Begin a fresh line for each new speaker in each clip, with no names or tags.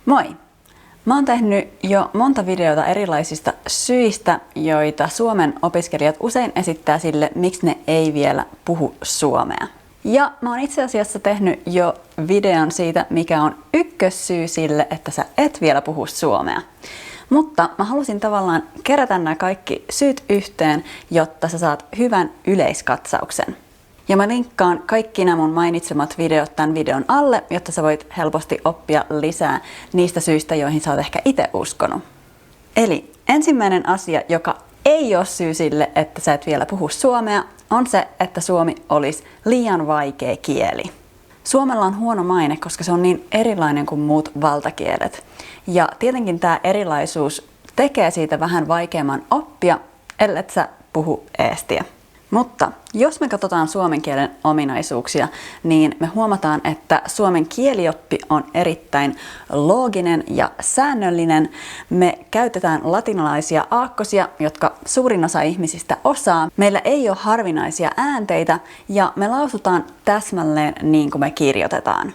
Moi! Mä oon tehnyt jo monta videota erilaisista syistä, joita Suomen opiskelijat usein esittää sille, miksi ne ei vielä puhu suomea. Ja mä oon itse asiassa tehnyt jo videon siitä, mikä on ykkössyy sille, että sä et vielä puhu suomea. Mutta mä halusin tavallaan kerätä nämä kaikki syyt yhteen, jotta sä saat hyvän yleiskatsauksen. Ja mä linkkaan kaikki nämä mun mainitsemat videot tämän videon alle, jotta sä voit helposti oppia lisää niistä syistä, joihin sä oot ehkä itse uskonut. Eli ensimmäinen asia, joka ei ole syy sille, että sä et vielä puhu suomea, on se, että suomi olisi liian vaikea kieli. Suomella on huono maine, koska se on niin erilainen kuin muut valtakielet. Ja tietenkin tämä erilaisuus tekee siitä vähän vaikeamman oppia, ellet sä puhu eestiä. Mutta jos me katsotaan suomen kielen ominaisuuksia, niin me huomataan, että suomen kielioppi on erittäin looginen ja säännöllinen. Me käytetään latinalaisia aakkosia, jotka suurin osa ihmisistä osaa. Meillä ei ole harvinaisia äänteitä ja me lausutaan täsmälleen niin kuin me kirjoitetaan.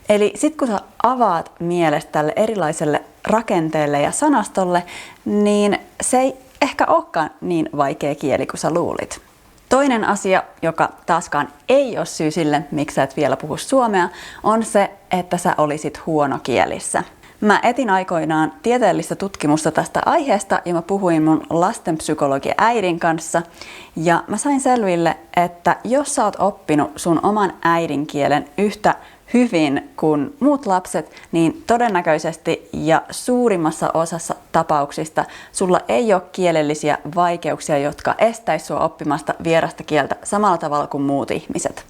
Eli sit kun sä avaat mielestä tälle erilaiselle rakenteelle ja sanastolle, niin se ei ehkä olekaan niin vaikea kieli kuin sä luulit. Toinen asia, joka taaskaan ei ole syy sille, miksi sä et vielä puhu suomea, on se, että sä olisit huonokielissä. Mä etin aikoinaan tieteellistä tutkimusta tästä aiheesta ja mä puhuin mun lastenpsykologi-äidin kanssa. Ja mä sain selville, että jos sä oot oppinut sun oman äidinkielen yhtä hyvin kuin muut lapset, niin todennäköisesti ja suurimmassa osassa tapauksista sulla ei ole kielellisiä vaikeuksia, jotka estäis sua oppimasta vierasta kieltä samalla tavalla kuin muut ihmiset.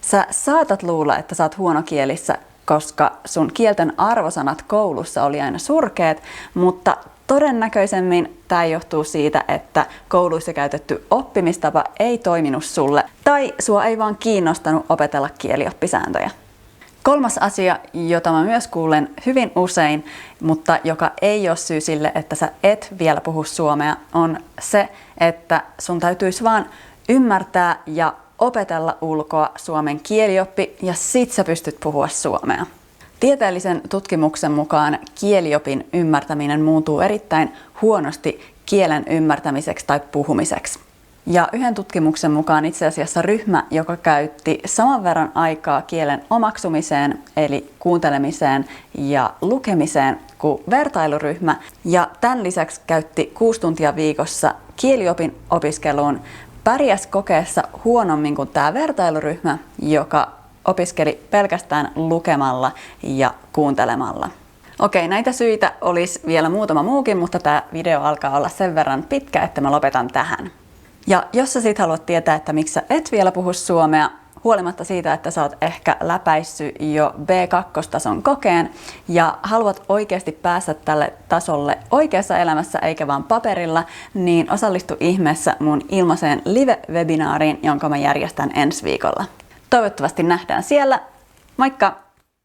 Sä saatat luulla, että sä oot huonokielissä, koska sun kielten arvosanat koulussa oli aina surkeat, mutta todennäköisemmin tämä johtuu siitä, että kouluissa käytetty oppimistapa ei toiminut sulle tai sua ei vaan kiinnostanut opetella kielioppisääntöjä. Kolmas asia, jota mä myös kuulen hyvin usein, mutta joka ei ole syy sille, että sä et vielä puhu suomea, on se, että sun täytyisi vaan ymmärtää ja opetella ulkoa suomen kielioppi ja sit sä pystyt puhua suomea. Tieteellisen tutkimuksen mukaan kieliopin ymmärtäminen muuntuu erittäin huonosti kielen ymmärtämiseksi tai puhumiseksi. Ja yhden tutkimuksen mukaan itse asiassa ryhmä, joka käytti saman verran aikaa kielen omaksumiseen, eli kuuntelemiseen ja lukemiseen kuin vertailuryhmä, ja tämän lisäksi käytti 6 tuntia viikossa kieliopin opiskeluun, pärjäsi kokeessa huonommin kuin tämä vertailuryhmä, joka opiskeli pelkästään lukemalla ja kuuntelemalla. Okei, näitä syitä olisi vielä muutama muukin, mutta tämä video alkaa olla sen verran pitkä, että mä lopetan tähän. Ja jos sä sit haluat tietää, että miksi sä et vielä puhu suomea, huolimatta siitä, että sä oot ehkä läpäissyt jo B2-tason kokeen ja haluat oikeasti päästä tälle tasolle oikeassa elämässä eikä vaan paperilla, niin osallistu ihmeessä mun ilmaiseen live-webinaariin, jonka mä järjestän ensi viikolla. Toivottavasti nähdään siellä. Moikka!